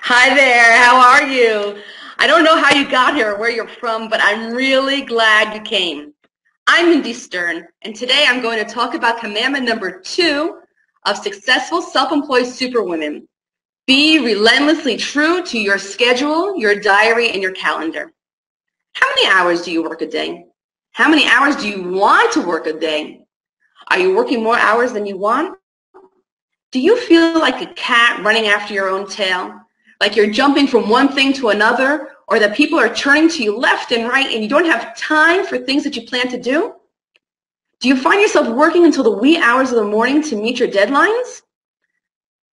Hi there, how are you? I don't know how you got here or where you're from, but I'm really glad you came. I'm Mindy Stern, and today I'm going to talk about commandment number 2 of successful self-employed superwomen. Be relentlessly true to your schedule, your diary, and your calendar. How many hours do you work a day? How many hours do you want to work a day? Are you working more hours than you want? Do you feel like a cat running after your own tail? Like you're jumping from one thing to another, or that people are turning to you left and right and you don't have time for things that you plan to do? Do you find yourself working until the wee hours of the morning to meet your deadlines?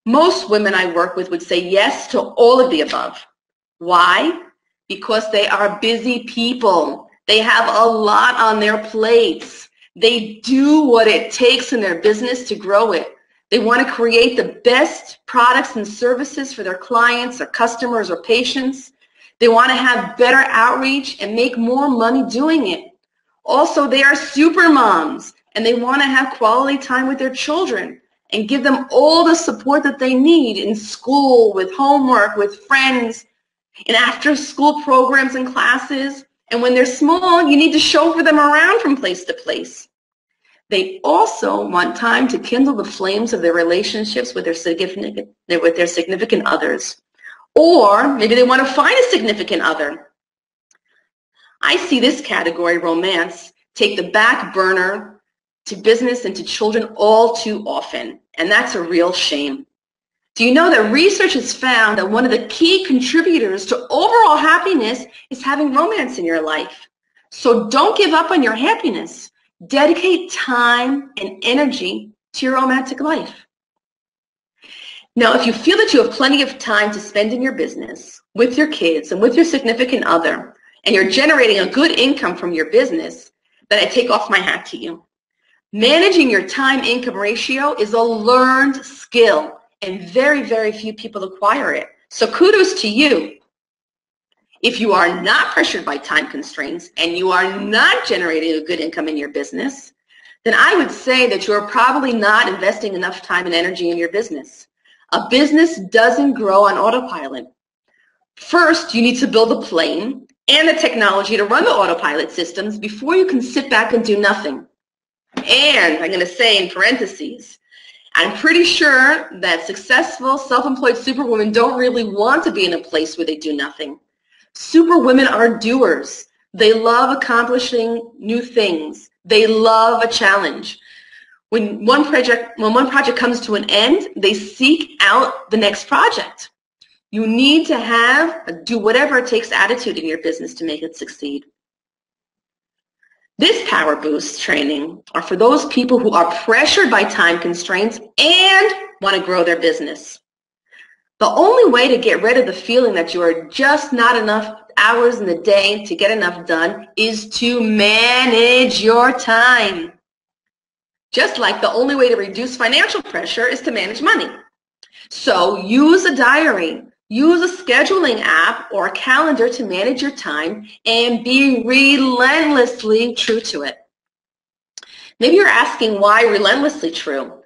Most women I work with would say yes to all of the above. Why? Because they are busy people. They have a lot on their plates. They do what it takes in their business to grow it. They want to create the best products and services for their clients or customers or patients. They want to have better outreach and make more money doing it. Also, they are super moms and they want to have quality time with their children and give them all the support that they need in school, with homework, with friends, in after-school programs and classes. And when they're small, you need to chauffeur them around from place to place. They also want time to kindle the flames of their relationships with their significant others. Or maybe they want to find a significant other. I see this category, romance, take the back burner to business and to children all too often. And that's a real shame. Do you know that research has found that one of the key contributors to overall happiness is having romance in your life? So don't give up on your happiness. Dedicate time and energy to your romantic life. Now, if you feel that you have plenty of time to spend in your business, with your kids, and with your significant other, and you're generating a good income from your business, then I take off my hat to you. Managing your time-income ratio is a learned skill, and very, very few people acquire it. So kudos to you. If you are not pressured by time constraints and you are not generating a good income in your business, then I would say that you're probably not investing enough time and energy in your business. A business doesn't grow on autopilot. First, you need to build a plane and the technology to run the autopilot systems before you can sit back and do nothing. And I'm going to say in parentheses, I'm pretty sure that successful self-employed superwomen don't really want to be in a place where they do nothing. Superwomen are doers. They love accomplishing new things. They love a challenge. When one project comes to an end, they seek out the next project. You need to have a do whatever it takes attitude in your business to make it succeed. This Power Boost training are for those people who are pressured by time constraints and want to grow their business. The only way to get rid of the feeling that you are just not enough hours in the day to get enough done is to manage your time. Just like the only way to reduce financial pressure is to manage money. So use a diary, use a scheduling app or a calendar to manage your time and be relentlessly true to it. Maybe you're asking why relentlessly true.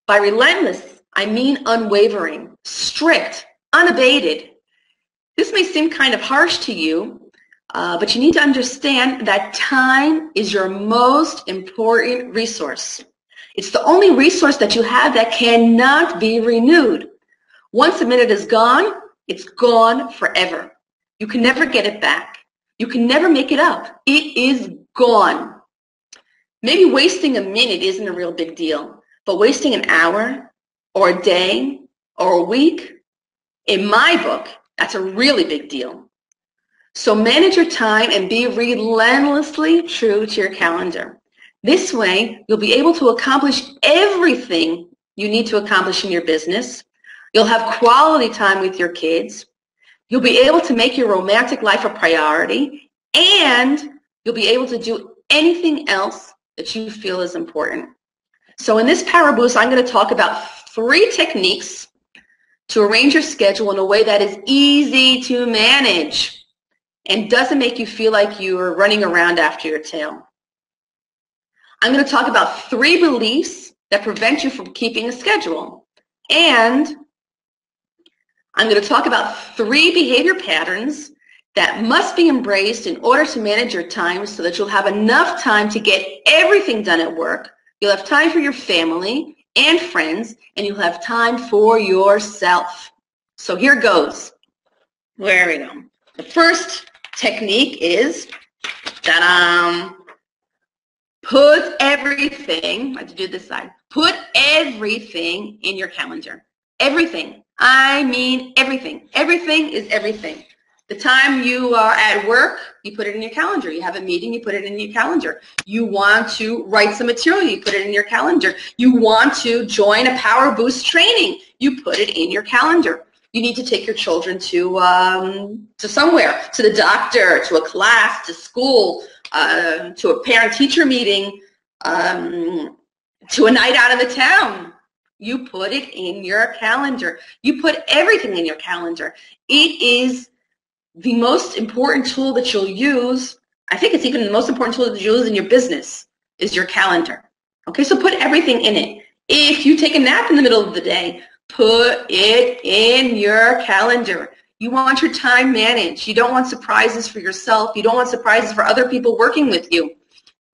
By relentless, I mean unwavering, strict, unabated. This may seem kind of harsh to you, but you need to understand that time is your most important resource. It's the only resource that you have that cannot be renewed. Once a minute is gone, it's gone forever. You can never get it back. You can never make it up. It is gone. Maybe wasting a minute isn't a real big deal, but wasting an hour or a day or a week, in my book, that's a really big deal. So manage your time and be relentlessly true to your calendar. This way, you'll be able to accomplish everything you need to accomplish in your business. You'll have quality time with your kids. You'll be able to make your romantic life a priority, and you'll be able to do anything else that you feel is important. So in this Power Boost, I'm going to talk about 3 techniques to arrange your schedule in a way that is easy to manage and doesn't make you feel like you're running around after your tail. I'm going to talk about 3 beliefs that prevent you from keeping a schedule. And I'm going to talk about 3 behavior patterns that must be embraced in order to manage your time so that you'll have enough time to get everything done at work. You'll have time for your family and friends, and you'll have time for yourself. So here goes. There we go. The first technique is, ta-da, put everything, I have to do this side, put everything in your calendar. Everything. I mean everything. Everything is everything. The time you are at work, you put it in your calendar. You have a meeting, you put it in your calendar. You want to write some material, you put it in your calendar. You want to join a Power Boost training, you put it in your calendar. You need to take your children to somewhere, to the doctor, to a class, to school, to a parent-teacher meeting, to a night out of the town. You put it in your calendar. You put everything in your calendar. It is the most important tool that you'll use. I think it's even the most important tool that you'll use in your business is your calendar. Okay, so put everything in it. If you take a nap in the middle of the day, put it in your calendar. You want your time managed. You don't want surprises for yourself. You don't want surprises for other people working with you.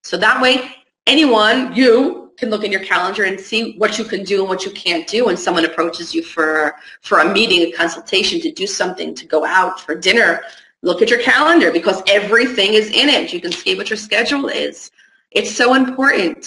So that way, you can look in your calendar and see what you can do and what you can't do when someone approaches you for a meeting, a consultation, to do something, to go out for dinner. Look at your calendar because everything is in it. You can see what your schedule is. It's so important.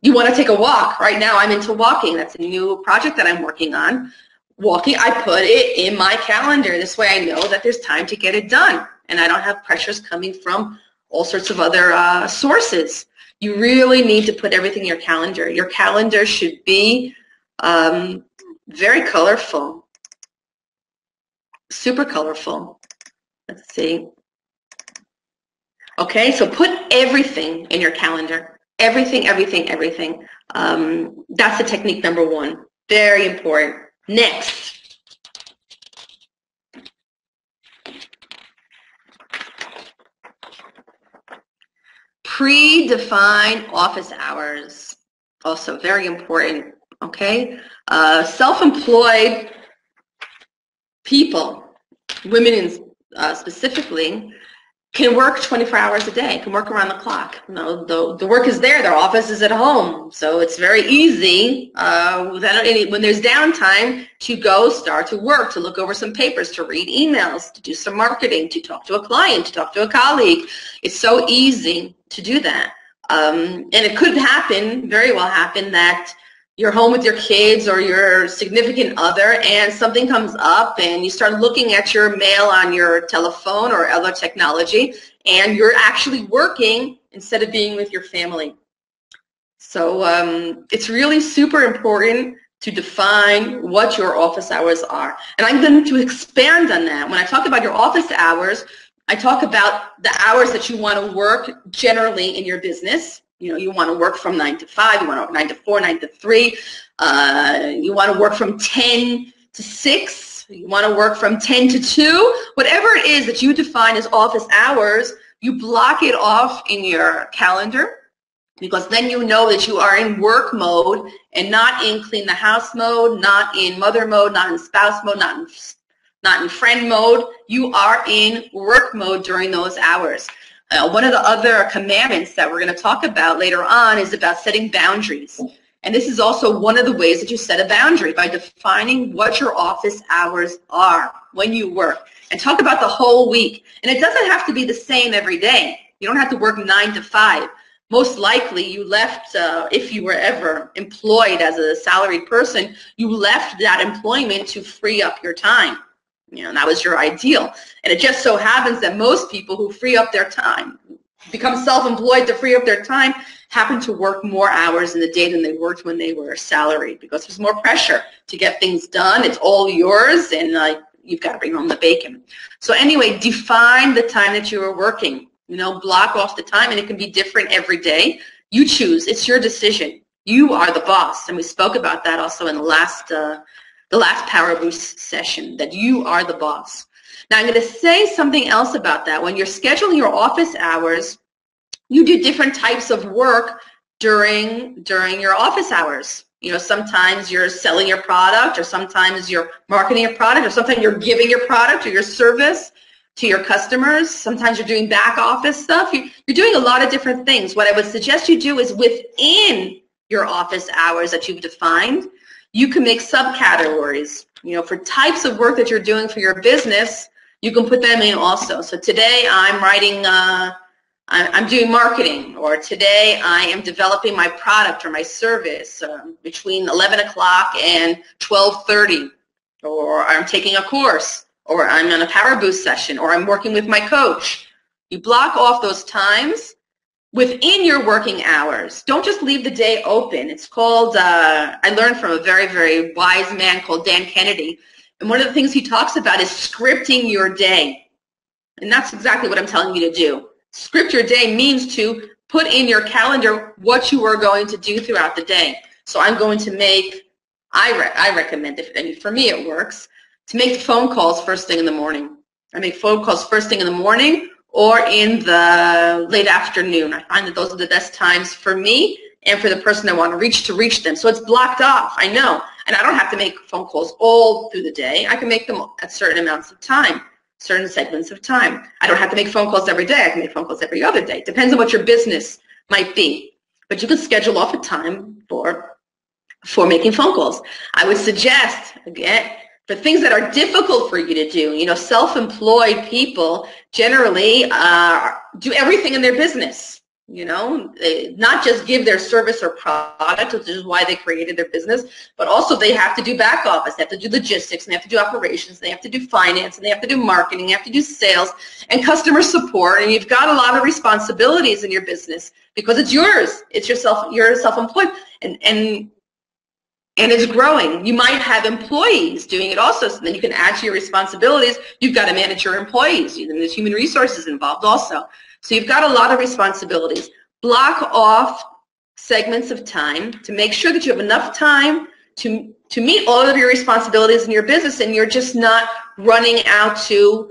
You want to take a walk. Right now I'm into walking. That's a new project that I'm working on. Walking, I put it in my calendar. This way I know that there's time to get it done and I don't have pressures coming from all sorts of other sources. You really need to put everything in your calendar. Your calendar should be very colorful, super colorful. Let's see. Okay, so put everything in your calendar. Everything, everything, everything. That's the technique number 1. Very important. Next. Predefine office hours. Also very important. Okay? Self-employed people, women specifically, can work 24 hours a day, can work around the clock. You know, the work is there, their office is at home, so it's very easy when there's downtime to go start to work, to look over some papers, to read emails, to do some marketing, to talk to a client, to talk to a colleague. It's so easy to do that. And it could happen, very well happen, that you're home with your kids or your significant other and something comes up and you start looking at your mail on your telephone or other technology and you're actually working instead of being with your family. So it's really super important to define what your office hours are. And I'm going to expand on that. When I talk about your office hours, I talk about the hours that you want to work generally in your business. You know, you want to work from 9 to 5, you want to work 9 to 4, 9 to 3, you want to work from 10 to 6, you want to work from 10 to 2, whatever it is that you define as office hours, you block it off in your calendar because then you know that you are in work mode and not in clean the house mode, not in mother mode, not in spouse mode, not in friend mode. You are in work mode during those hours. One of the other commandments that we're going to talk about later on is about setting boundaries. And this is also one of the ways that you set a boundary, by defining what your office hours are when you work. And talk about the whole week. And it doesn't have to be the same every day. You don't have to work 9 to 5. Most likely you left, if you were ever employed as a salaried person, you left that employment to free up your time. You know, that was your ideal. And it just so happens that most people who free up their time, become self-employed to free up their time, happen to work more hours in the day than they worked when they were salaried, because there's more pressure to get things done. It's all yours, and you've got to bring home the bacon. So anyway, define the time that you are working. You know, block off the time, and it can be different every day. You choose. It's your decision. You are the boss, and we spoke about that also in the last Power Boost session, that you are the boss. Now, I'm going to say something else about that. When you're scheduling your office hours, you do different types of work during your office hours. You know, sometimes you're selling your product, or sometimes you're marketing your product, or sometimes you're giving your product or your service to your customers. Sometimes you're doing back office stuff. You're doing a lot of different things. What I would suggest you do is within your office hours that you've defined, you can make subcategories. You know, for types of work that you're doing for your business, you can put them in also. So today I'm writing, I'm doing marketing, or today I am developing my product or my service between 11 o'clock and 12:30, or I'm taking a course, or I'm on a power boost session, or I'm working with my coach. You block off those times within your working hours. Don't just leave the day open. It's called, I learned from a very, very wise man called Dan Kennedy, and one of the things he talks about is scripting your day. And that's exactly what I'm telling you to do. Script your day means to put in your calendar what you are going to do throughout the day. So I'm going to make, I recommend it, and for me it works, to make phone calls first thing in the morning. I make phone calls first thing in the morning or in the late afternoon. I find that those are the best times for me and for the person I want to reach them. So it's blocked off, I know. And I don't have to make phone calls all through the day. I can make them at certain amounts of time, certain segments of time. I don't have to make phone calls every day. I can make phone calls every other day. Depends on what your business might be. But you can schedule off a time for making phone calls. I would suggest, again, for things that are difficult for you to do, you know, self-employed people generally do everything in their business, you know, not just give their service or product, which is why they created their business, but also they have to do back office, they have to do logistics, and they have to do operations, they have to do finance, and they have to do marketing, they have to do sales and customer support, and you've got a lot of responsibilities in your business because it's yours, it's yourself, you're self-employed, and it's growing. You might have employees doing it also, so then you can add to your responsibilities. You've got to manage your employees. There's human resources involved also. So you've got a lot of responsibilities. Block off segments of time to make sure that you have enough time to meet all of your responsibilities in your business, and you're just not running out to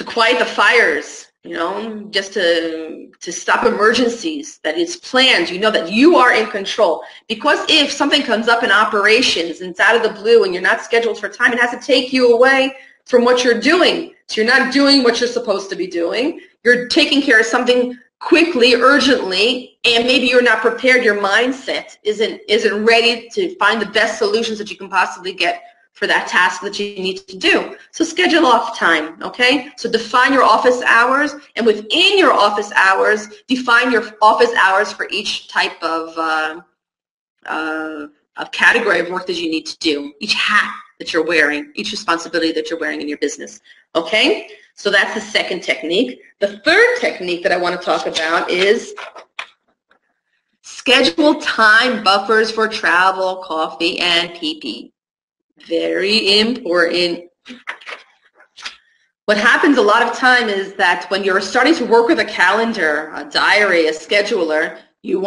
quiet the fires, you know, just to stop emergencies, that it's planned. You know that you are in control. Because if something comes up in operations and it's out of the blue and you're not scheduled for time, it has to take you away from what you're doing. So you're not doing what you're supposed to be doing. You're taking care of something quickly, urgently, and maybe you're not prepared. Your mindset isn't ready to find the best solutions that you can possibly get for that task that you need to do. So schedule off time, okay? So define your office hours, and within your office hours, define your office hours for each type of category of work that you need to do, each hat that you're wearing, each responsibility that you're wearing in your business, okay? So that's the second technique. The third technique that I want to talk about is schedule time buffers for travel, coffee, and pee-pee. Very important. What happens a lot of time is that when you're starting to work with a calendar, a diary, a scheduler, you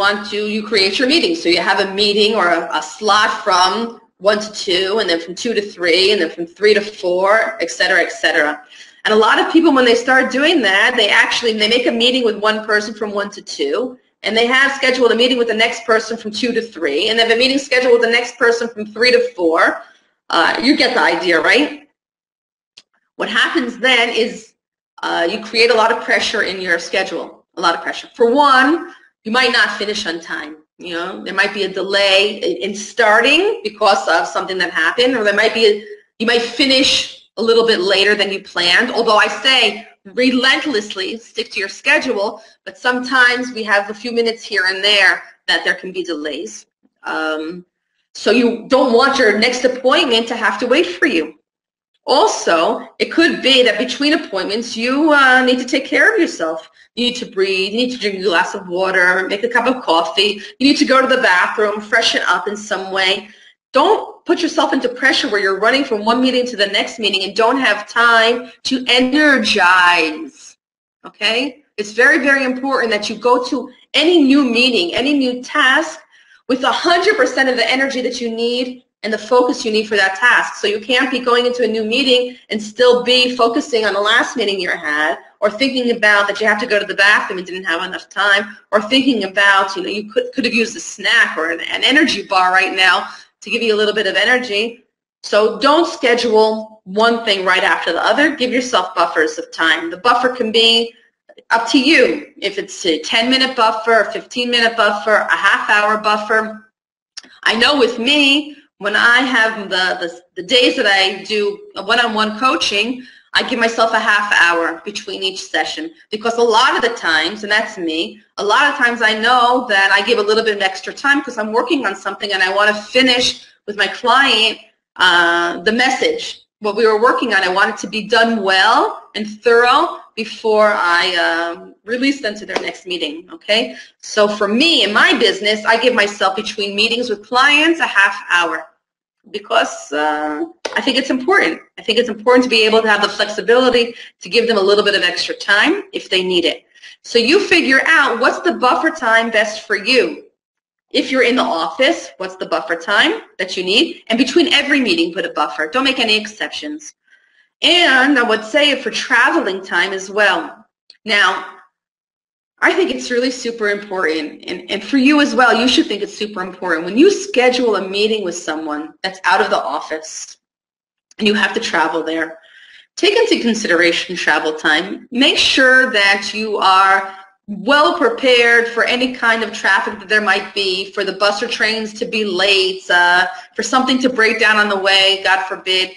create your meeting. So you have a meeting or a slot from 1 to 2, and then from 2 to 3, and then from 3 to 4, et cetera, et cetera. And a lot of people, when they start doing that, they make a meeting with one person from 1 to 2, and they have scheduled a meeting with the next person from 2 to 3, and they have a meeting scheduled with the next person from 3 to 4. You get the idea, right? What happens then is you create a lot of pressure in your schedule, a lot of pressure. For one, you might not finish on time. You know, there might be a delay in starting because of something that happened, or you might finish a little bit later than you planned. Although I say relentlessly stick to your schedule, but sometimes we have a few minutes here and there that there can be delays. So you don't want your next appointment to have to wait for you. Also, it could be that between appointments, you need to take care of yourself. You need to breathe. You need to drink a glass of water, make a cup of coffee. You need to go to the bathroom, freshen up in some way. Don't put yourself into pressure where you're running from one meeting to the next meeting and don't have time to energize, okay? It's very, very important that you go to any new meeting, any new task with 100% of the energy that you need and the focus you need for that task. So you can't be going into a new meeting and still be focusing on the last meeting you had, or thinking about that you have to go to the bathroom and didn't have enough time, or thinking about, you could have used a snack or an energy bar right now to give you a little bit of energy. So don't schedule one thing right after the other. Give yourself buffers of time. The buffer can be up to you. If it's a 10-minute buffer, a 15-minute buffer, a half-hour buffer. I know with me, when I have the days that I do one-on-one coaching, I give myself a half hour between each session, because a lot of the times, and that's me, a lot of times I know that I give a little bit of extra time because I'm working on something and I want to finish with my client the message, what we were working on. I want it to be done well and thorough before I release them to their next meeting, okay? So for me, in my business, I give myself between meetings with clients a half hour, because I think it's important. I think it's important to be able to have the flexibility to give them a little bit of extra time if they need it. So you figure out what's the buffer time best for you. If you're in the office, what's the buffer time that you need? And between every meeting, put a buffer. Don't make any exceptions. And I would say for traveling time as well. Now, I think it's really super important, and for you as well, you should think it's super important. When you schedule a meeting with someone that's out of the office and you have to travel there, take into consideration travel time. Make sure that you are well prepared for any kind of traffic that there might be, for the bus or trains to be late, for something to break down on the way, God forbid,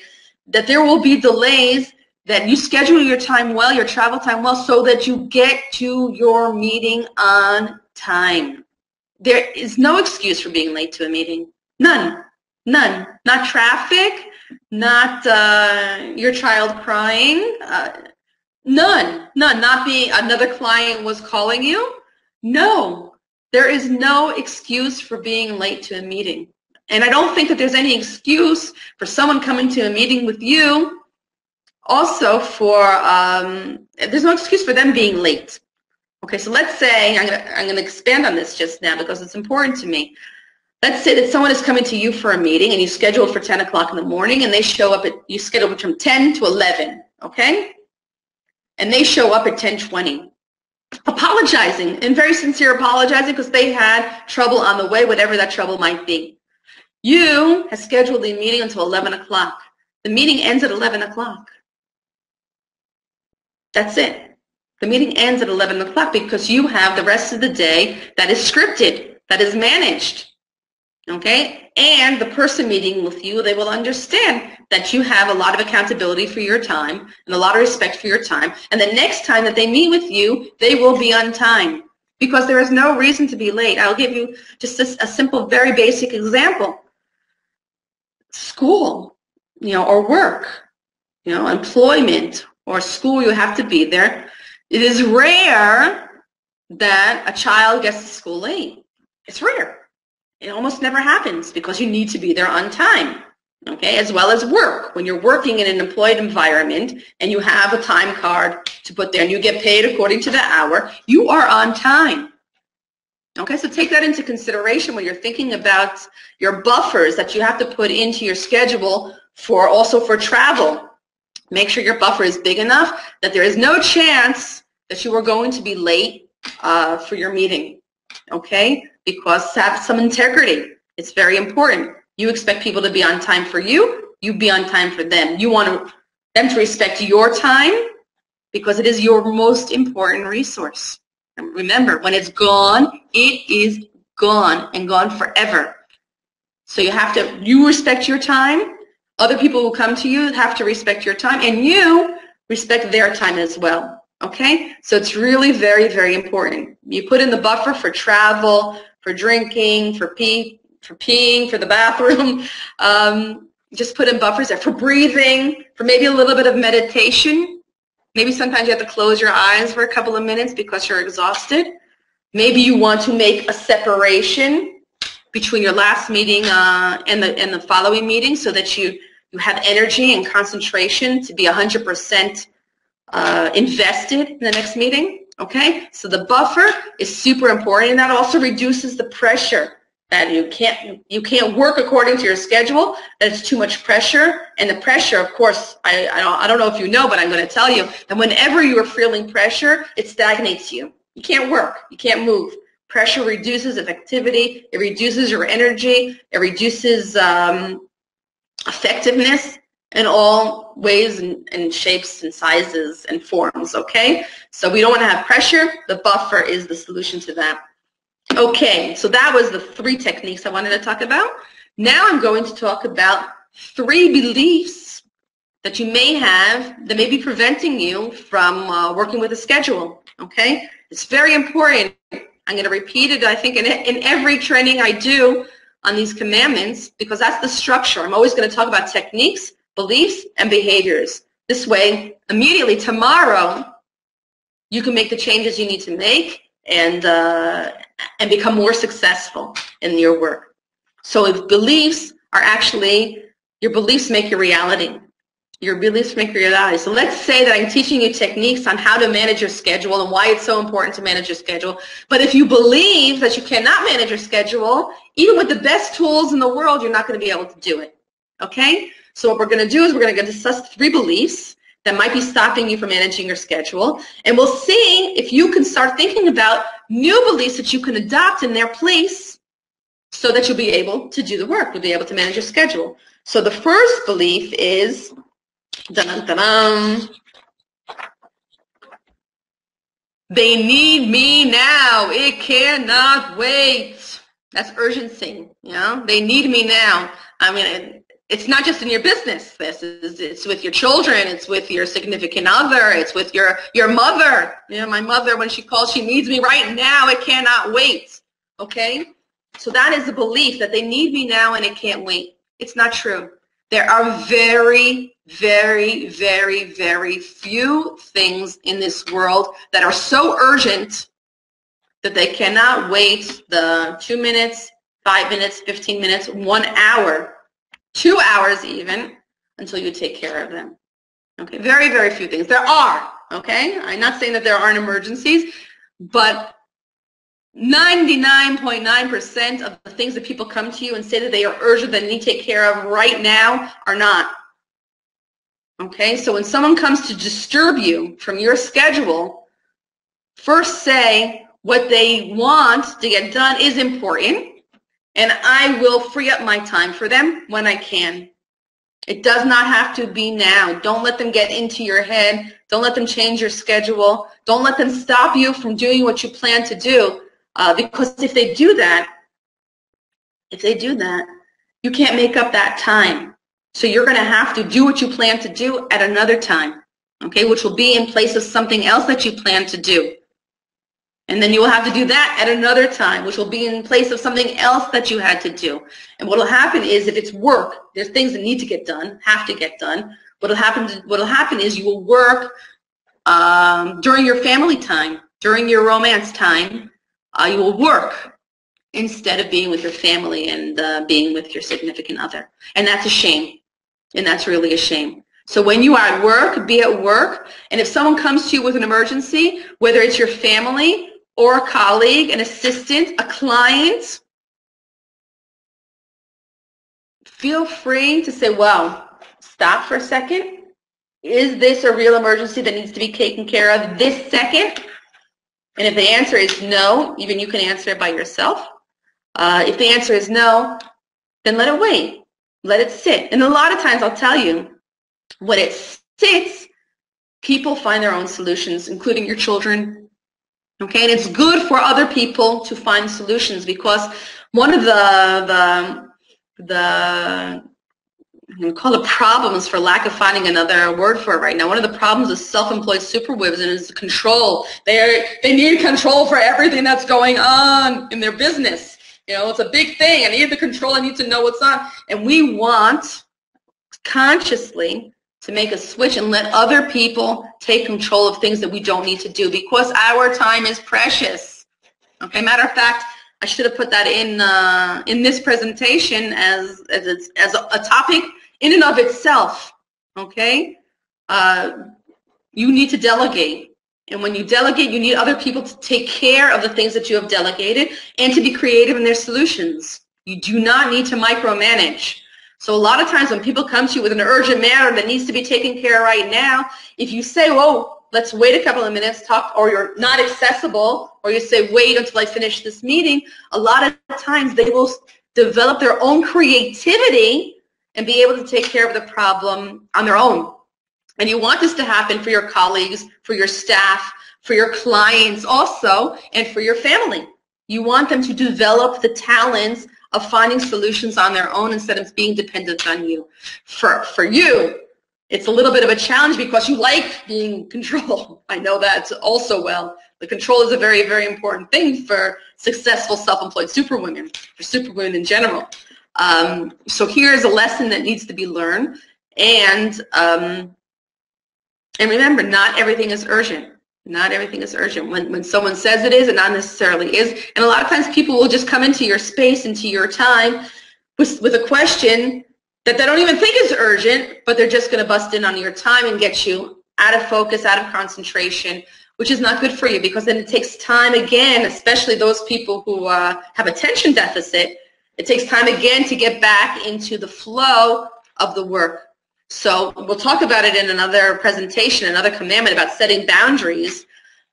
that there will be delays, that you schedule your time well, your travel time well, so that you get to your meeting on time. There is no excuse for being late to a meeting. None. None. Not traffic, not your child crying, none. None. Not being another client was calling you. No. There is no excuse for being late to a meeting. And I don't think that there's any excuse for someone coming to a meeting with you also for, there's no excuse for them being late. Okay, so let's say, I'm gonna expand on this just now because it's important to me. Let's say that someone is coming to you for a meeting and you scheduled for 10 o'clock in the morning, and they show up you schedule it from 10 to 11, okay? And they show up at 10:20. Apologizing, and very sincere apologizing because they had trouble on the way, whatever that trouble might be. You have scheduled the meeting until 11 o'clock. The meeting ends at 11 o'clock. That's it. The meeting ends at 11 o'clock because you have the rest of the day that is scripted, that is managed, okay? And the person meeting with you, they will understand that you have a lot of accountability for your time and a lot of respect for your time. And the next time that they meet with you, they will be on time because there is no reason to be late. I'll give you just a simple, very basic example. School, or work, employment, or school, you have to be there. It is rare that a child gets to school late. It's rare. It almost never happens because you need to be there on time, okay? As well as work. When you're working in an employed environment and you have a time card to put there and you get paid according to the hour, you are on time. Okay, so take that into consideration when you're thinking about your buffers that you have to put into your schedule also for travel. Make sure your buffer is big enough that there is no chance that you are going to be late for your meeting, okay? Because have some integrity. It's very important. You expect people to be on time for you. You be on time for them. You want them to respect your time because it is your most important resource. And remember, when it's gone, it is gone and gone forever. So you respect your time. Other people who come to you have to respect your time, and you respect their time as well, okay? So it's really very, very important. You put in the buffer for travel, for drinking, for peeing, for the bathroom. Just put in buffers there for breathing, for maybe a little bit of meditation. Maybe sometimes you have to close your eyes for a couple of minutes because you're exhausted. Maybe you want to make a separation between your last meeting and the following meeting so that you have energy and concentration to be 100% invested in the next meeting, okay? So the buffer is super important, and that also reduces the pressure. that you can't work according to your schedule, that it's too much pressure. And the pressure, of course, I don't know if you know, but I'm going to tell you that whenever you are feeling pressure, it stagnates you. You can't work. You can't move. Pressure reduces effectivity. It reduces your energy. It reduces effectiveness in all ways and shapes and sizes and forms, okay? So we don't want to have pressure. The buffer is the solution to that. Okay, so that was the 3 techniques I wanted to talk about. Now I'm going to talk about 3 beliefs that you may have that may be preventing you from working with a schedule, okay? It's very important. I'm going to repeat it, I think, in every training I do on these commandments, because that's the structure. I'm always going to talk about techniques, beliefs, and behaviors. This way, immediately tomorrow, you can make the changes you need to make and become more successful in your work. So if beliefs are actually, your beliefs make your reality. Your beliefs make your reality. So let's say that I'm teaching you techniques on how to manage your schedule and why it's so important to manage your schedule. But if you believe that you cannot manage your schedule, even with the best tools in the world, you're not going to be able to do it. Okay? So what we're going to do is we're going to discuss 3 beliefs that might be stopping you from managing your schedule. And we'll see if you can start thinking about new beliefs that you can adopt in their place so that you'll be able to do the work. You'll be able to manage your schedule. So the first belief is, dun-dun-dun-dun, they need me now. It cannot wait. That's urgency. You know, they need me now. I mean, it's not just in your business. It's with your children. It's with your significant other. It's with your mother. You know, my mother, when she calls, she needs me right now. It cannot wait. Okay? So that is the belief that they need me now and it can't wait. It's not true. There are very, very, very, very few things in this world that are so urgent that they cannot wait the 2 minutes, 5 minutes, 15 minutes, 1 hour, 2 hours even, until you take care of them. Okay, very, very few things. There are, okay? I'm not saying that there aren't emergencies, but 99.9% of the things that people come to you and say that they are urgent, that they need to take care of right now, are not. Okay, so when someone comes to disturb you from your schedule, first say what they want to get done is important, and I will free up my time for them when I can. It does not have to be now. Don't let them get into your head. Don't let them change your schedule. Don't let them stop you from doing what you plan to do. Because if they do that, you can't make up that time. So you're going to have to do what you plan to do at another time, okay, which will be in place of something else that you plan to do. And then you will have to do that at another time, which will be in place of something else that you had to do. And what will happen is, if it's work, there's things that need to get done, have to get done. What will happen is you will work during your family time, during your romance time. You will work instead of being with your family and being with your significant other. And that's a shame. And that's really a shame. So when you are at work, be at work. And if someone comes to you with an emergency, whether it's your family or a colleague, an assistant, a client, feel free to say, well, stop for a second. Is this a real emergency that needs to be taken care of this second? And if the answer is no, even you can answer it by yourself. If the answer is no, then let it wait. Let it sit. And a lot of times, I'll tell you, when it sits, people find their own solutions, including your children. Okay, and it's good for other people to find solutions, because one of the we call it problems, for lack of finding another word for it right now. One of the problems of self-employed superwomen is control. They need control for everything that's going on in their business. You know, it's a big thing. I need the control. I need to know what's on. And we want consciously to make a switch and let other people take control of things that we don't need to do, because our time is precious. Okay, matter of fact, I should have put that in this presentation as a topic in and of itself. Okay, you need to delegate. And when you delegate, you need other people to take care of the things that you have delegated and to be creative in their solutions. You do not need to micromanage. So a lot of times when people come to you with an urgent matter that needs to be taken care of right now, if you say, whoa, let's wait a couple of minutes, talk, or you're not accessible, or you say, wait until I finish this meeting, a lot of times they will develop their own creativity and be able to take care of the problem on their own. And you want this to happen for your colleagues, for your staff, for your clients also, and for your family. You want them to develop the talents of finding solutions on their own instead of being dependent on you. For you, it's a little bit of a challenge because you like being in control. I know that also well. The control is a very, very important thing for successful self-employed superwomen, for superwomen in general. So here's a lesson that needs to be learned. And remember, not everything is urgent. Not everything is urgent. When someone says it is, it not necessarily is. And a lot of times people will just come into your space, into your time, with a question that they don't even think is urgent, but they're just going to bust in on your time and get you out of focus, out of concentration, which is not good for you because then it takes time again, especially those people who have attention deficit, it takes time again to get back into the flow of the work. So we'll talk about it in another presentation, another commandment about setting boundaries.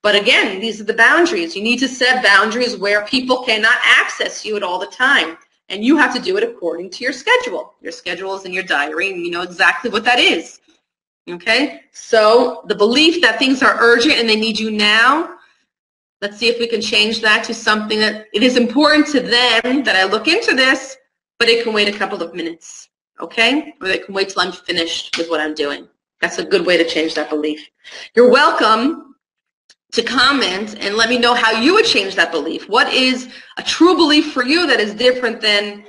But again, these are the boundaries. You need to set boundaries where people cannot access you at all the time. And you have to do it according to your schedule. Your schedule is in your diary, and you know exactly what that is. Okay? So the belief that things are urgent and they need you now, let's see if we can change that to something that it is important to them that I look into this, but it can wait a couple of minutes. Okay? Or they can wait till I'm finished with what I'm doing. That's a good way to change that belief. You're welcome to comment and let me know how you would change that belief. What is a true belief for you that is different than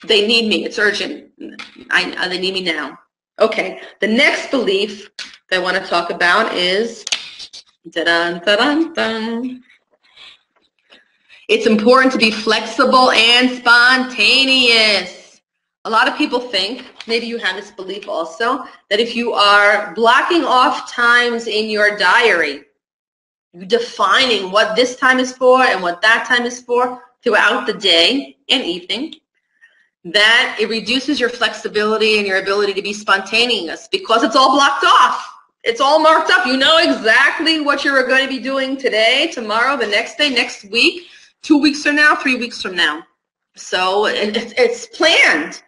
they need me, it's urgent, they need me now. Okay, the next belief that I want to talk about is it's important to be flexible and spontaneous. A lot of people think, maybe you have this belief also, that if you are blocking off times in your diary, defining what this time is for and what that time is for throughout the day and evening, that it reduces your flexibility and your ability to be spontaneous because it's all blocked off. It's all marked up. You know exactly what you're going to be doing today, tomorrow, the next day, next week, 2 weeks from now, 3 weeks from now. So it's planned.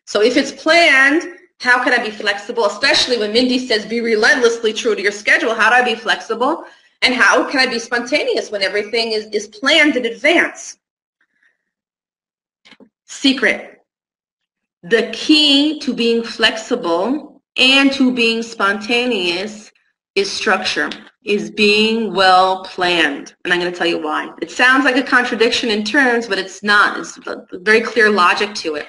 So if it's planned, how can I be flexible? Especially when Mindy says be relentlessly true to your schedule. How do I be flexible? And how can I be spontaneous when everything is planned in advance? Secret. The key to being flexible and to being spontaneous is structure, is being well planned. And I'm going to tell you why. It sounds like a contradiction in terms, but it's not. It's a very clear logic to it.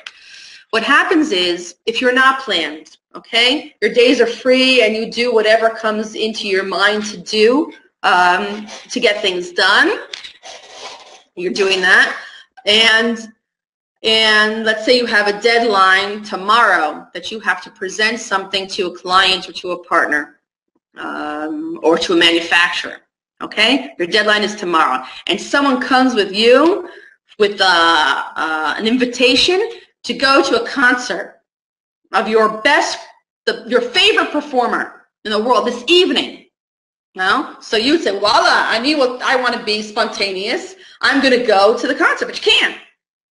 What happens is, if you're not planned, okay, your days are free and you do whatever comes into your mind to do to get things done, you're doing that. And let's say you have a deadline tomorrow that you have to present something to a client or to a partner or to a manufacturer, okay? Your deadline is tomorrow. And someone comes with you with an invitation to go to a concert of your your favorite performer in the world this evening. No? So you'd say, voila, I want to be spontaneous. I'm going to go to the concert, but you can't.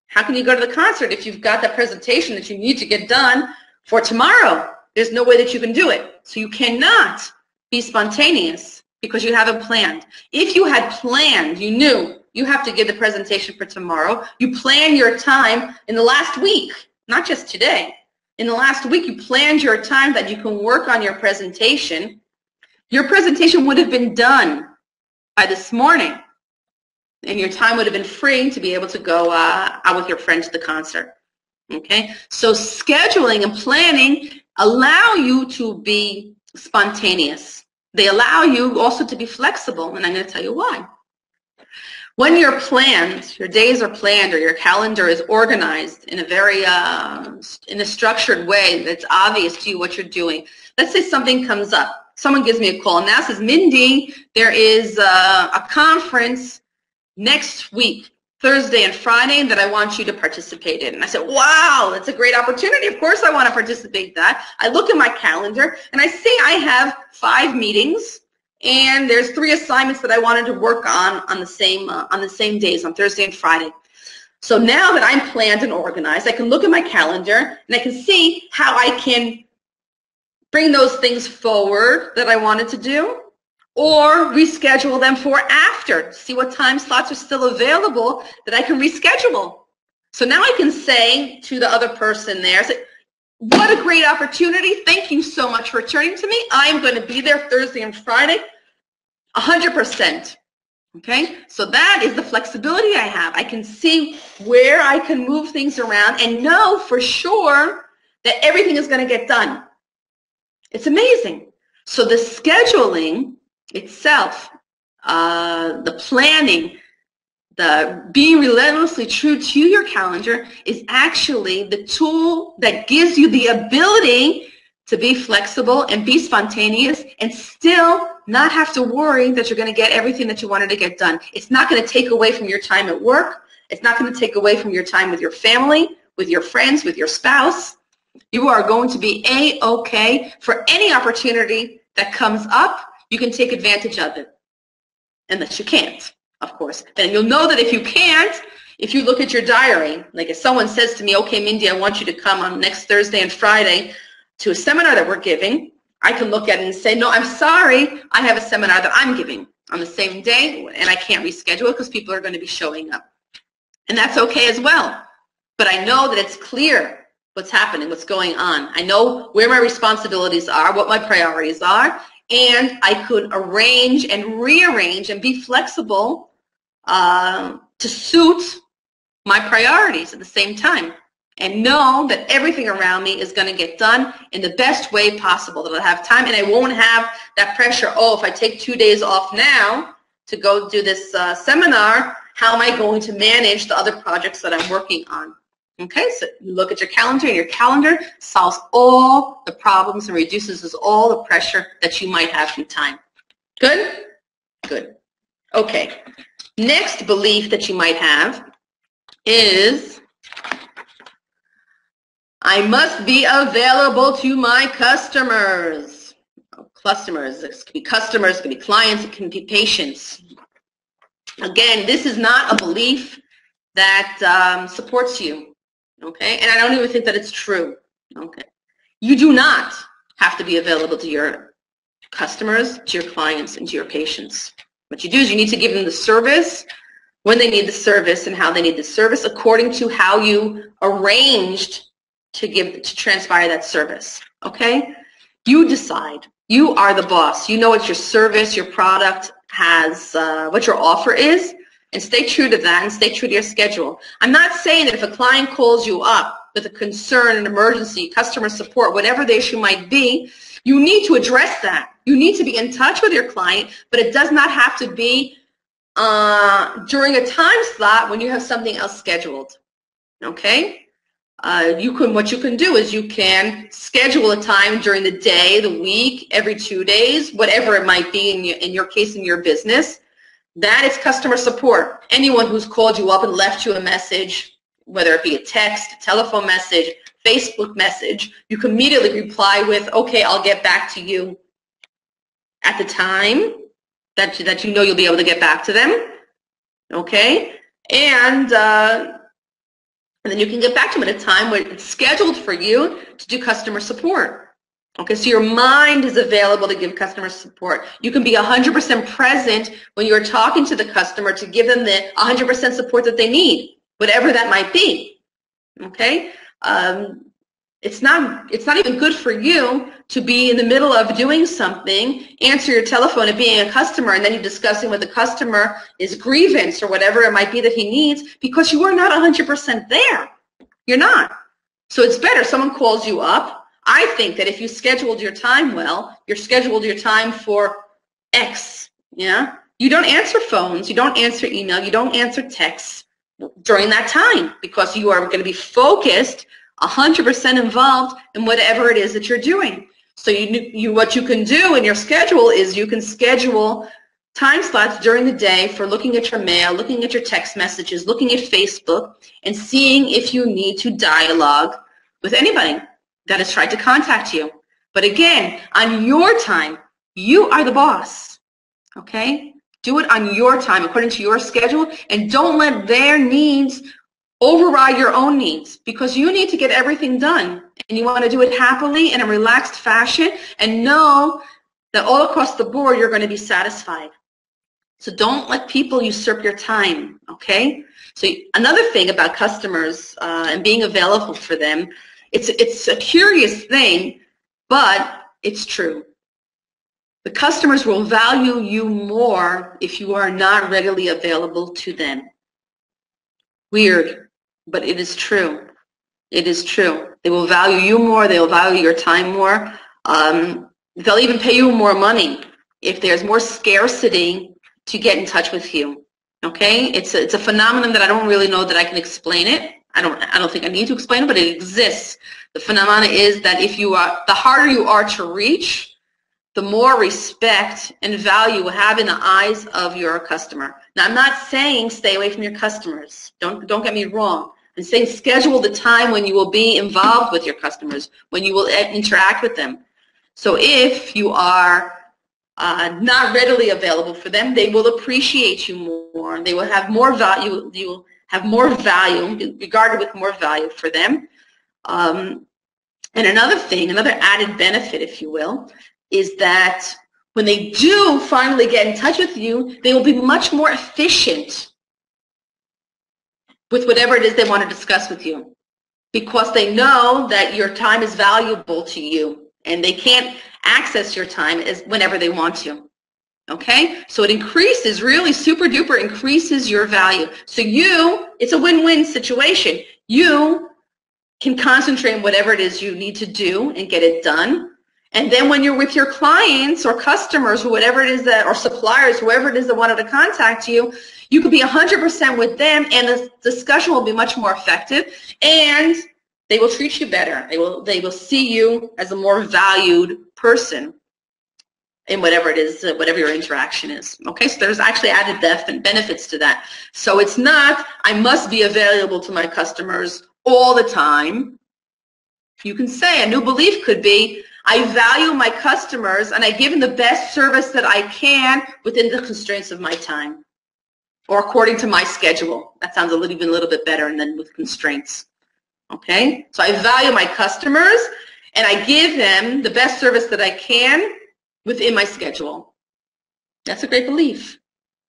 How can you go to the concert if you've got that presentation that you need to get done for tomorrow? There's no way that you can do it. So you cannot be spontaneous because you haven't planned. If you had planned, you knew you have to give the presentation for tomorrow. You plan your time in the last week, not just today. In the last week, you planned your time that you can work on your presentation. Your presentation would have been done by this morning, and your time would have been free to be able to go out with your friends to the concert. Okay? So scheduling and planning allow you to be spontaneous. They allow you also to be flexible, and I'm going to tell you why. When you're planned, your days are planned, or your calendar is organized in a very in a structured way that's obvious to you what you're doing. Let's say something comes up. someone gives me a call now, says, Mindy, there is a conference next week, Thursday and Friday, that I want you to participate in. And I said, wow, that's a great opportunity. Of course I want to participate in that. I look at my calendar and I see I have 5 meetings, and there's 3 assignments that I wanted to work on the same days, on Thursday and Friday. So now that I'm planned and organized, I can look at my calendar and I can see how I can bring those things forward that I wanted to do, or reschedule them for after, see what time slots are still available that I can reschedule. So now I can say to the other person there, say, what a great opportunity. Thank you so much for turning to me. I'm going to be there Thursday and Friday, 100%. Okay, so that is the flexibility I have. I can see where I can move things around and know for sure that everything is going to get done. It's amazing. So the scheduling itself, the planning, the being relentlessly true to your calendar is actually the tool that gives you the ability to be flexible and be spontaneous and still not have to worry that you're going to get everything that you wanted to get done. It's not going to take away from your time at work. It's not going to take away from your time with your family, with your friends, with your spouse. You are going to be A-okay for any opportunity that comes up. You can take advantage of it, unless you can't, of course. Then you'll know that if you can't, if you look at your diary, like if someone says to me, okay, Mindy, I want you to come on next Thursday and Friday to a seminar that we're giving, I can look at it and say, no, I'm sorry, I have a seminar that I'm giving on the same day, and I can't reschedule it because people are going to be showing up. And that's okay as well. But I know that it's clear what's happening, what's going on. I know where my responsibilities are, what my priorities are, and I could arrange and rearrange and be flexible to suit my priorities at the same time, and know that everything around me is going to get done in the best way possible, that I'll have time and I won't have that pressure, oh, if I take 2 days off now to go do this seminar, how am I going to manage the other projects that I'm working on? Okay, so you look at your calendar, and your calendar solves all the problems and reduces all the pressure that you might have from time. Good? Good. Okay. Next belief that you might have is, I must be available to my customers. Customers, it can be customers, it can be clients, it can be patients. Again, this is not a belief that supports you. Okay, and I don't even think that it's true. Okay, you do not have to be available to your customers, to your clients, and to your patients. What you do is you need to give them the service when they need the service and how they need the service according to how you arranged to transpire that service. Okay, you decide. You are the boss. You know what your service, your product has, what your offer is. And stay true to that and stay true to your schedule. I'm not saying that if a client calls you up with a concern, an emergency, customer support, whatever the issue might be, you need to address that. You need to be in touch with your client, but it does not have to be during a time slot when you have something else scheduled. Okay? What you can do is you can schedule a time during the day, the week, every 2 days, whatever it might be in your case, in your business. That is customer support. Anyone who's called you up and left you a message, whether it be a text, a telephone message, Facebook message, you can immediately reply with, okay, I'll get back to you at the time that you know you'll be able to get back to them. Okay? And then you can get back to them at a time when it's scheduled for you to do customer support. Okay, so your mind is available to give customer support. You can be 100% present when you're talking to the customer to give them the 100% support that they need, whatever that might be. Okay, it's not even good for you to be in the middle of doing something, answer your telephone and being a customer, and then you're discussing with the customer his grievance or whatever it might be that he needs, because you are not 100% there. You're not. So it's better someone calls you up. I think that if you scheduled your time well, you're scheduled your time for X, yeah? You don't answer phones, you don't answer email, you don't answer texts during that time, because you are going to be focused, 100% involved in whatever it is that you're doing. So what you can do in your schedule is you can schedule time slots during the day for looking at your mail, looking at your text messages, looking at Facebook, and seeing if you need to dialogue with anybody that has tried to contact you. But again, on your time, you are the boss, okay? Do it on your time, according to your schedule, and don't let their needs override your own needs, because you need to get everything done, and you want to do it happily in a relaxed fashion and know that all across the board you're going to be satisfied. So don't let people usurp your time, okay? So another thing about customers and being available for them, it's a curious thing, but it's true. The customers will value you more if you are not readily available to them. Weird, but it is true. It is true. They will value you more. They will value your time more. They'll even pay you more money if there's more scarcity to get in touch with you. Okay? It's a phenomenon that I don't really know that I can explain it. I don't think I need to explain it, but it exists. The phenomenon is that the harder you are to reach, the more respect and value you have in the eyes of your customer. Now, I'm not saying stay away from your customers. Don't get me wrong. I'm saying schedule the time when you will be involved with your customers, when you will interact with them. So if you are not readily available for them, they will appreciate you more. They will have more value. You will have more value, regarded with more value for them. And another thing, another added benefit, if you will, is that when they do finally get in touch with you, they will be much more efficient with whatever it is they want to discuss with you, because they know that your time is valuable to you and they can't access your time whenever they want to. Okay? So it increases, really super duper increases your value. So it's a win-win situation. You can concentrate on whatever it is you need to do and get it done. And then when you're with your clients or customers or whatever it is or suppliers, whoever it is that wanted to contact you, you could be 100% with them, and the discussion will be much more effective, and they will treat you better. They will see you as a more valued person in whatever it is, whatever your interaction is. Okay, so there's actually added benefits to that. So it's not, I must be available to my customers all the time. You can say a new belief could be, I value my customers and I give them the best service that I can within the constraints of my time, or according to my schedule. That sounds even a little bit better than with constraints. Okay? So I value my customers and I give them the best service that I can within my schedule. That's a great belief.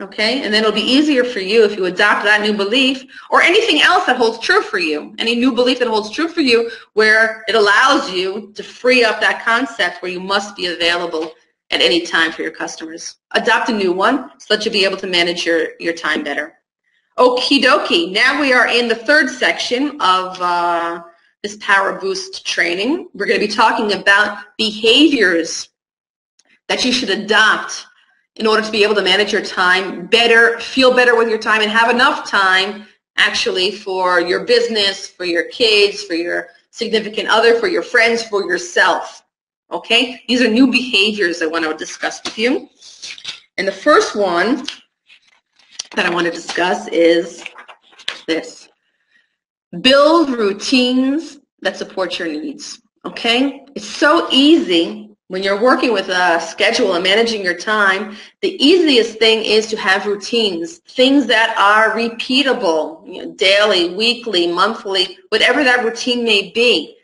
Okay? And then it'll be easier for you if you adopt that new belief, or anything else that holds true for you. Any new belief that holds true for you, where it allows you to free up that concept where you must be available at any time for your customers. Adopt a new one so that you'll be able to manage your time better. Okie dokie. Now we are in the third section of this Power Boost training. We're going to be talking about behaviors that you should adopt in order to be able to manage your time better, feel better with your time, and have enough time actually for your business, for your kids, for your significant other, for your friends, for yourself. Okay? These are new behaviors I want to discuss with you. And the first one that I want to discuss is this. Build routines that support your needs. Okay? It's so easy when you're working with a schedule and managing your time. The easiest thing is to have routines, things that are repeatable, daily, weekly, monthly, whatever that routine may be.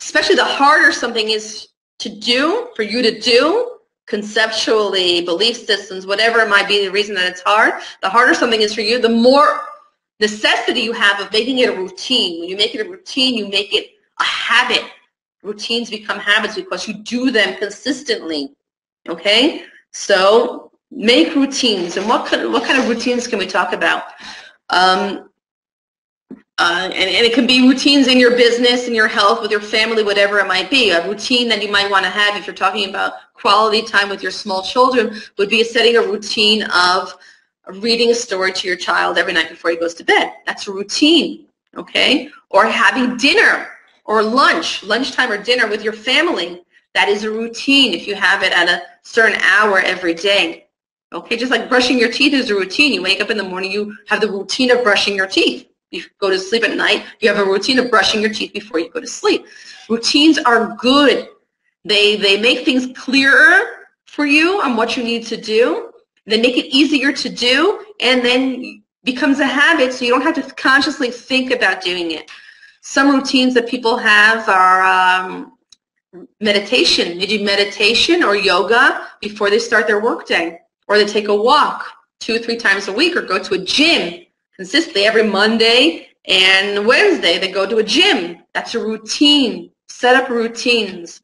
Especially the harder something is to do, for you to do, conceptually, belief systems, whatever it might be, the reason that it's hard, the harder something is for you, the more necessity you have of making it a routine. When you make it a routine, you make it a habit. Routines become habits because you do them consistently. Okay? So make routines. And what kind of routines can we talk about? And it can be routines in your business, in your health, with your family, whatever it might be. A routine that you might want to have if you're talking about quality time with your small children would be setting a routine of reading a story to your child every night before he goes to bed. That's a routine, okay? Or having dinner or lunchtime or dinner with your family That is a routine if you have it at a certain hour every day. Okay, just like brushing your teeth is a routine. You wake up in the morning, you have the routine of brushing your teeth. You go to sleep at night, you have a routine of brushing your teeth before you go to sleep. Routines are good. They make things clearer for you on what you need to do. They make it easier to do, and then becomes a habit, so you don't have to consciously think about doing it. Some routines that people have are meditation. They do meditation or yoga before they start their workday. Or they take a walk 2 or 3 times a week, or go to a gym consistently every Monday and Wednesday. They go to a gym. That's a routine. Set up routines.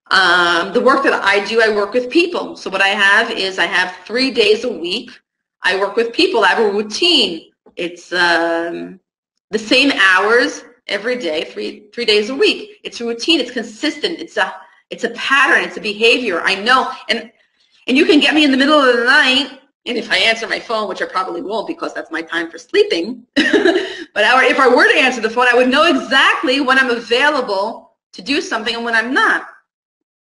The work that I do, I work with people. So what I have is I have 3 days a week. I work with people. I have a routine. It's the same hours every day, three days a week. It's a routine. It's consistent. It's a pattern. It's a behavior. I know. And you can get me in the middle of the night, and if I answer my phone, which I probably won't because that's my time for sleeping, but if I were to answer the phone, I would know exactly when I'm available to do something and when I'm not.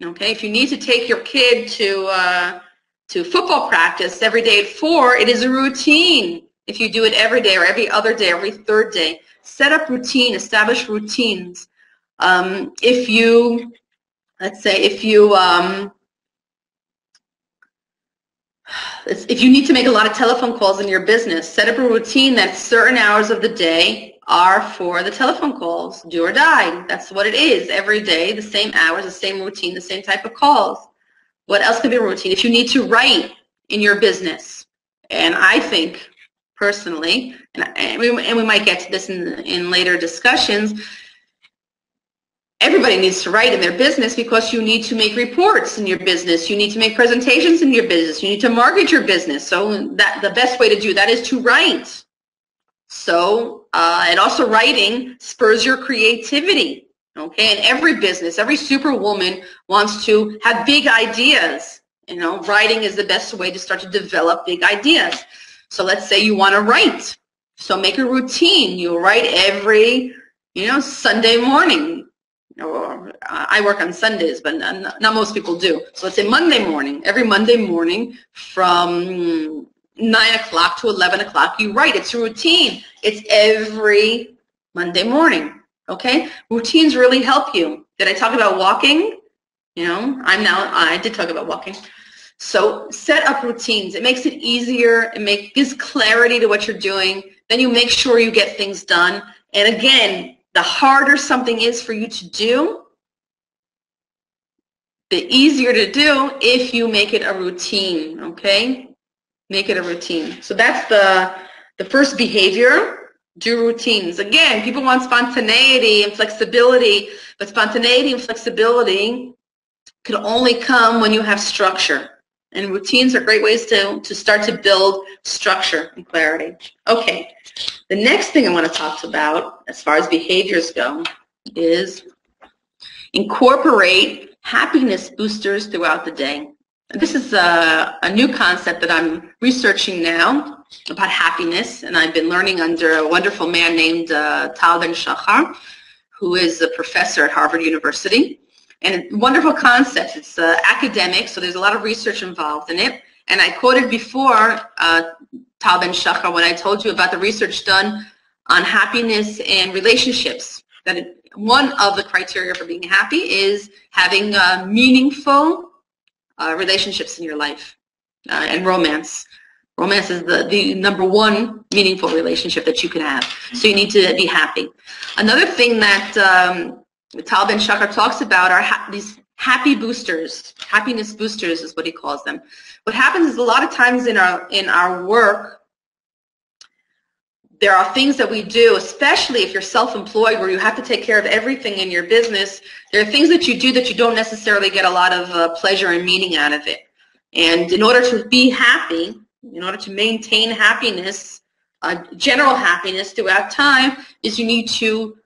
Okay, if you need to take your kid to football practice every day at 4, it is a routine. If you do it every day or every other day, every third day, set up routine, establish routines. If you need to make a lot of telephone calls in your business, set up a routine that certain hours of the day are for the telephone calls, do or die. That's what it is. Every day, the same hours, the same routine, the same type of calls. What else could be a routine? If you need to write in your business, and I think personally, and we might get to this in later discussions, everybody needs to write in their business because you need to make reports in your business. You need to make presentations in your business. You need to market your business. So the best way to do that is to write. So, and also writing spurs your creativity. Okay, and every business, every superwoman wants to have big ideas. You know, writing is the best way to start to develop big ideas. So let's say you want to write. So make a routine. You write every, Sunday morning. I work on Sundays, but not most people do. So let's say Monday morning. Every Monday morning from 9 o'clock to 11 o'clock, you write. It's a routine. It's every Monday morning. Okay? Routines really help you. Did I talk about walking? I did talk about walking. So set up routines. It makes it easier. It gives clarity to what you're doing. Then you make sure you get things done. And again, the harder something is for you to do, the easier to do if you make it a routine, okay? Make it a routine. So that's the first behavior, do routines. Again, people want spontaneity and flexibility, but spontaneity and flexibility can only come when you have structure. And routines are great ways to start to build structure and clarity. Okay, the next thing I want to talk about as far as behaviors go is incorporate happiness boosters throughout the day. And this is a new concept that I'm researching now about happiness, and I've been learning under a wonderful man named Tal Ben-Shahar, who is a professor at Harvard University. And a wonderful concept. It's academic, so there's a lot of research involved in it. And I quoted before Tal Ben-Shahar when I told you about the research done on happiness and relationships. That one of the criteria for being happy is having meaningful relationships in your life and romance. Romance is the number one meaningful relationship that you can have. So you need to be happy. Another thing that Tal Ben-Shahar talks about are these happy boosters. Happiness boosters is what he calls them. What happens is a lot of times in our work, there are things that we do, especially if you're self-employed where you have to take care of everything in your business. There are things that you do that you don't necessarily get a lot of pleasure and meaning out of it. And in order to be happy, in order to maintain happiness, general happiness throughout time, is you need to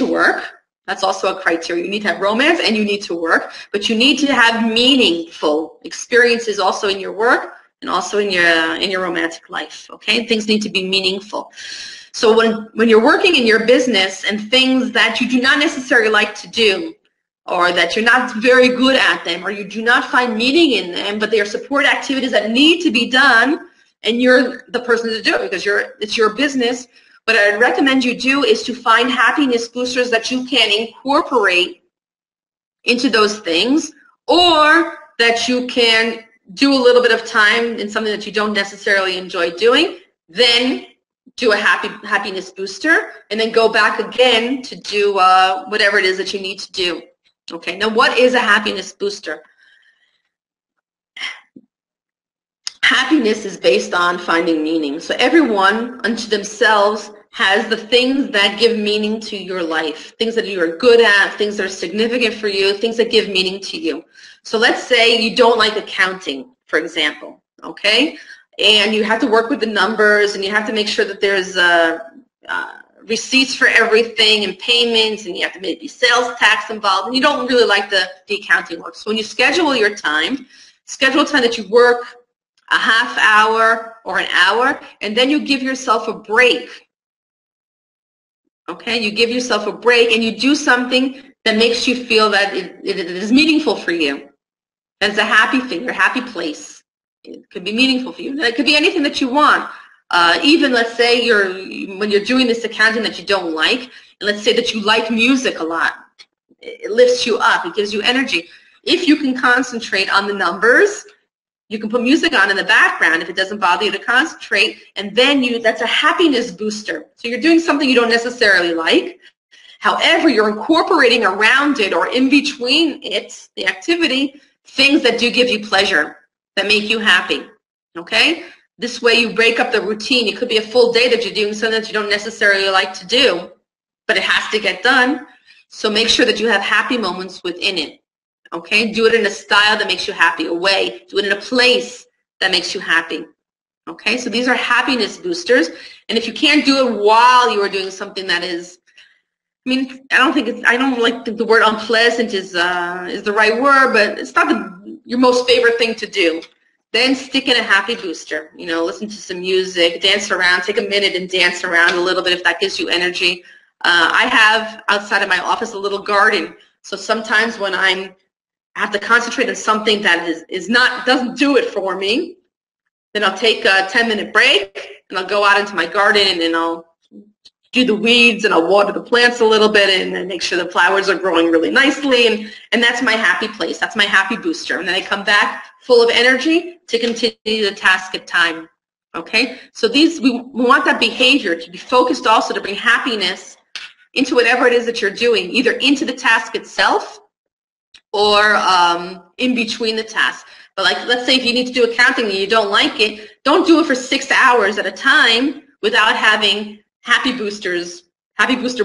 work. That's also a criteria. You need to have romance and you need to work, but you need to have meaningful experiences also in your work and also in your romantic life. Okay, things need to be meaningful. So when you're working in your business and things that you do not necessarily like to do, or that you're not very good at them, or you do not find meaning in them, but they are support activities that need to be done, and you're the person to do it because it's your business, what I'd recommend you do is to find happiness boosters that you can incorporate into those things, or that you can do a little bit of time in something that you don't necessarily enjoy doing, then do a happiness booster, and then go back again to do whatever it is that you need to do. Okay, now what is a happiness booster? Happiness is based on finding meaning. So everyone unto themselves has the things that give meaning to your life, things that you're good at, things that are significant for you, things that give meaning to you. So let's say you don't like accounting, for example, okay? And you have to work with the numbers, and you have to make sure that there's receipts for everything and payments, and you have to maybe sales tax involved, and you don't really like the accounting work. So when you schedule your time, schedule a time that you work a half hour or an hour, and then you give yourself a break. Okay, you give yourself a break, and you do something that makes you feel that it is meaningful for you. That's a happy thing, a happy place. It could be meaningful for you. It could be anything that you want. Even let's say when you're doing this accounting that you don't like, and let's say that you like music a lot. It lifts you up. It gives you energy. If you can concentrate on the numbers, you can put music on in the background if it doesn't bother you to concentrate, and then that's a happiness booster. So you're doing something you don't necessarily like. However, you're incorporating around it or in between it, the activity, things that do give you pleasure, that make you happy. Okay? This way you break up the routine. It could be a full day that you're doing something that you don't necessarily like to do, but it has to get done. So make sure that you have happy moments within it. Okay? Do it in a style that makes you happy, a way. Do it in a place that makes you happy. Okay? So these are happiness boosters. And if you can't do it while you are doing something that is, I mean, I don't like the word unpleasant is the right word, but it's not your most favorite thing to do. Then stick in a happy booster. You know, listen to some music, dance around, take a minute and dance around a little bit if that gives you energy. I have outside of my office a little garden. So sometimes when I have to concentrate on something that doesn't do it for me, then I'll take a 10-minute break and I'll go out into my garden and I'll do the weeds and I'll water the plants a little bit and then make sure the flowers are growing really nicely, and that's my happy place. That's my happy booster. And then I come back full of energy to continue the task at time. Okay? So we want that behavior to be focused also to bring happiness into whatever it is that you're doing, either into the task itself or in between the tasks. But like, let's say if you need to do accounting and you don't like it, don't do it for 6 hours at a time without having happy booster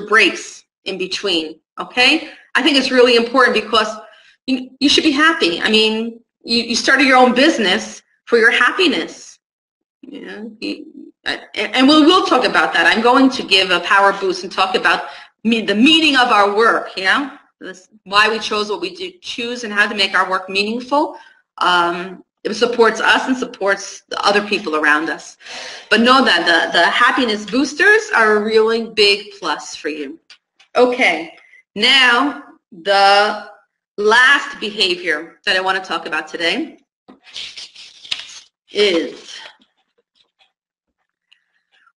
breaks in between, okay? I think it's really important because you should be happy. I mean, you started your own business for your happiness. Yeah, and we'll talk about that. I'm going to give a power boost and talk about the meaning of our work, you know? Why we chose what we choose and how to make our work meaningful. It supports us and supports the other people around us. But know that the happiness boosters are a really big plus for you. Okay, now the last behavior that I want to talk about today is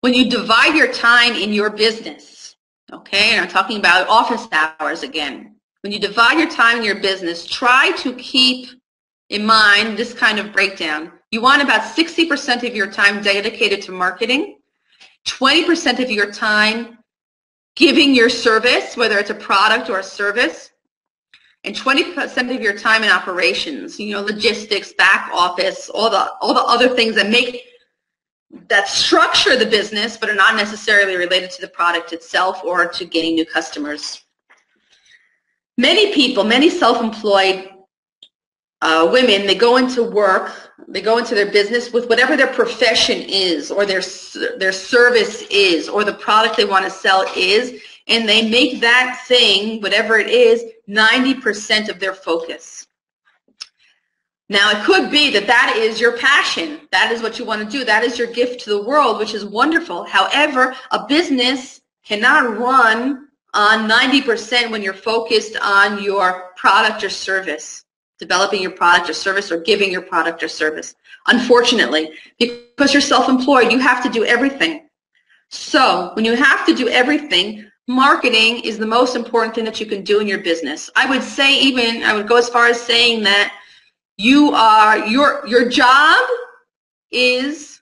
when you divide your time in your business, okay, and I'm talking about office hours again. When you divide your time in your business, try to keep in mind this kind of breakdown. You want about 60% of your time dedicated to marketing, 20% of your time giving your service, whether it's a product or a service, and 20% of your time in operations, you know, logistics, back office, all the other things that structure the business but are not necessarily related to the product itself or to getting new customers. Many people, many self-employed women, they go into work, they go into their business with whatever their profession is or their service is or the product they want to sell is, and they make that thing, whatever it is, 90% of their focus. Now, it could be that is your passion. That is what you want to do. That is your gift to the world, which is wonderful. However, a business cannot run on 90% when you're focused on your product or service, developing your product or service, or giving your product or service. Unfortunately, because you're self-employed, you have to do everything. So when you have to do everything, marketing is the most important thing that you can do in your business. I would say even, I would go as far as saying that your job is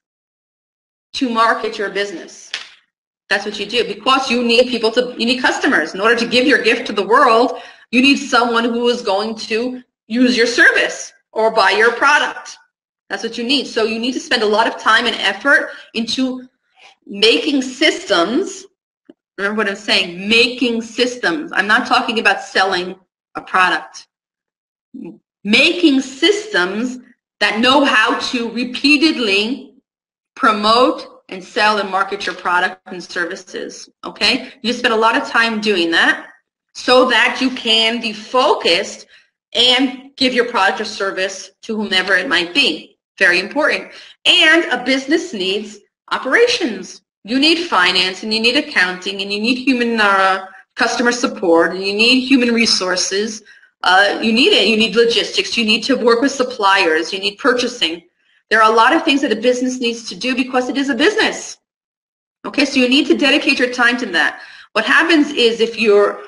to market your business. That's what you do, because you need you need customers. In order to give your gift to the world, you need someone who is going to use your service or buy your product. That's what you need. So you need to spend a lot of time and effort into making systems. Remember what I'm saying, making systems. I'm not talking about selling a product. Making systems that know how to repeatedly promote and sell and market your product and services, okay? You spend a lot of time doing that so that you can be focused and give your product or service to whomever it might be. Very important. And a business needs operations. You need finance, and you need accounting, and you need human customer support, and you need human resources. You need it. You need logistics. You need to work with suppliers. You need purchasing. There are a lot of things that a business needs to do because it is a business. Okay, so you need to dedicate your time to that. What happens is if you're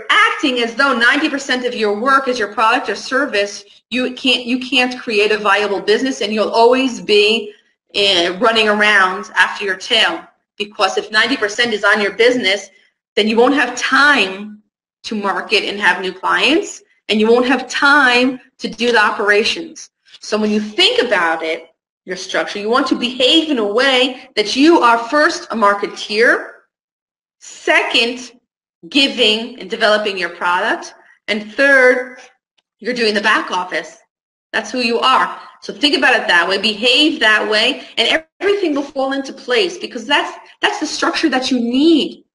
acting as though 90% of your work is your product or service, you can't create a viable business, and you'll always be running around after your tail. Because if 90% is on your business, then you won't have time to market and have new clients, and you won't have time to do the operations. So when you think about it, your structure, you want to behave in a way that you are first a marketeer, second, giving and developing your product, and third, you're doing the back office. That's who you are. So think about it that way, behave that way, and everything will fall into place, because that's the structure that you need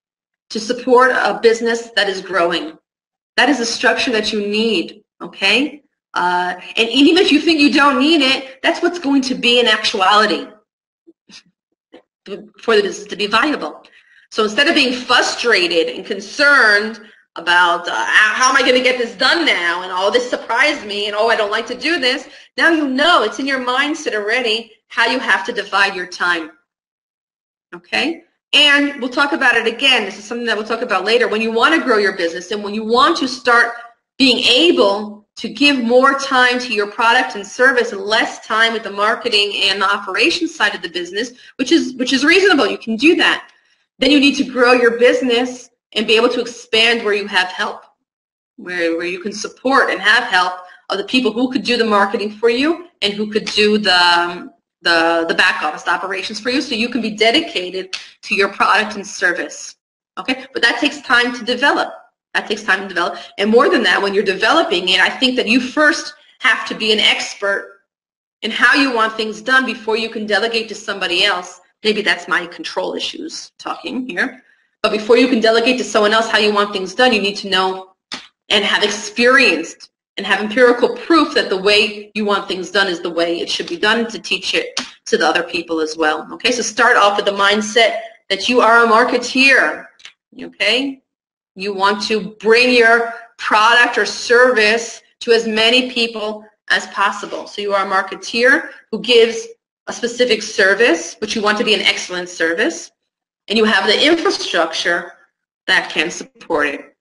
to support a business that is growing. That is the structure that you need, okay? And even if you think you don't need it, that's what's going to be in actuality for the business to be viable. So instead of being frustrated and concerned about how am I going to get this done now, and oh, this surprised me, and oh, I don't like to do this, now you know, it's in your mindset already how you have to divide your time. Okay? And we'll talk about it again. This is something that we'll talk about later. When you want to grow your business and when you want to start being able to give more time to your product and service and less time with the marketing and the operations side of the business, which is reasonable, you can do that. Then you need to grow your business and be able to expand where you have help, where you can support and have help of the people who could do the marketing for you and who could do the back office, the operations for you, so you can be dedicated to your product and service. Okay, but that takes time to develop. That takes time to develop. And more than that, when you're developing it, I think that you first have to be an expert in how you want things done before you can delegate to somebody else. Maybe that's my control issues talking here. But before you can delegate to someone else how you want things done, you need to know and have experienced and have empirical proof that the way you want things done is the way it should be done, to teach it to the other people as well. Okay, so start off with the mindset that you are a marketeer. Okay, you want to bring your product or service to as many people as possible. So you are a marketeer who gives a specific service, which you want to be an excellent service, and you have the infrastructure that can support it.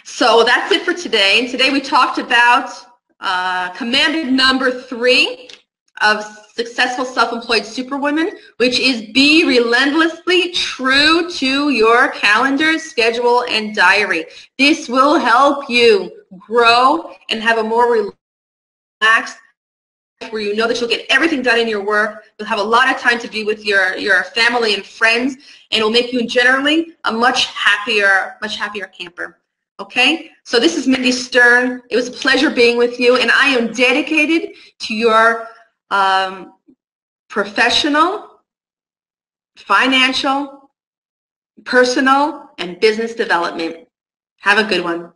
So that's it for today. And today we talked about commandment number 3 of successful self-employed superwomen, which is be relentlessly true to your calendar, schedule, and diary. This will help you grow and have a more relaxed, where you know that you'll get everything done in your work. You'll have a lot of time to be with your family and friends, and it will make you generally a much happier camper. Okay? So this is Mindy Stern. It was a pleasure being with you, and I am dedicated to your professional, financial, personal, and business development. Have a good one.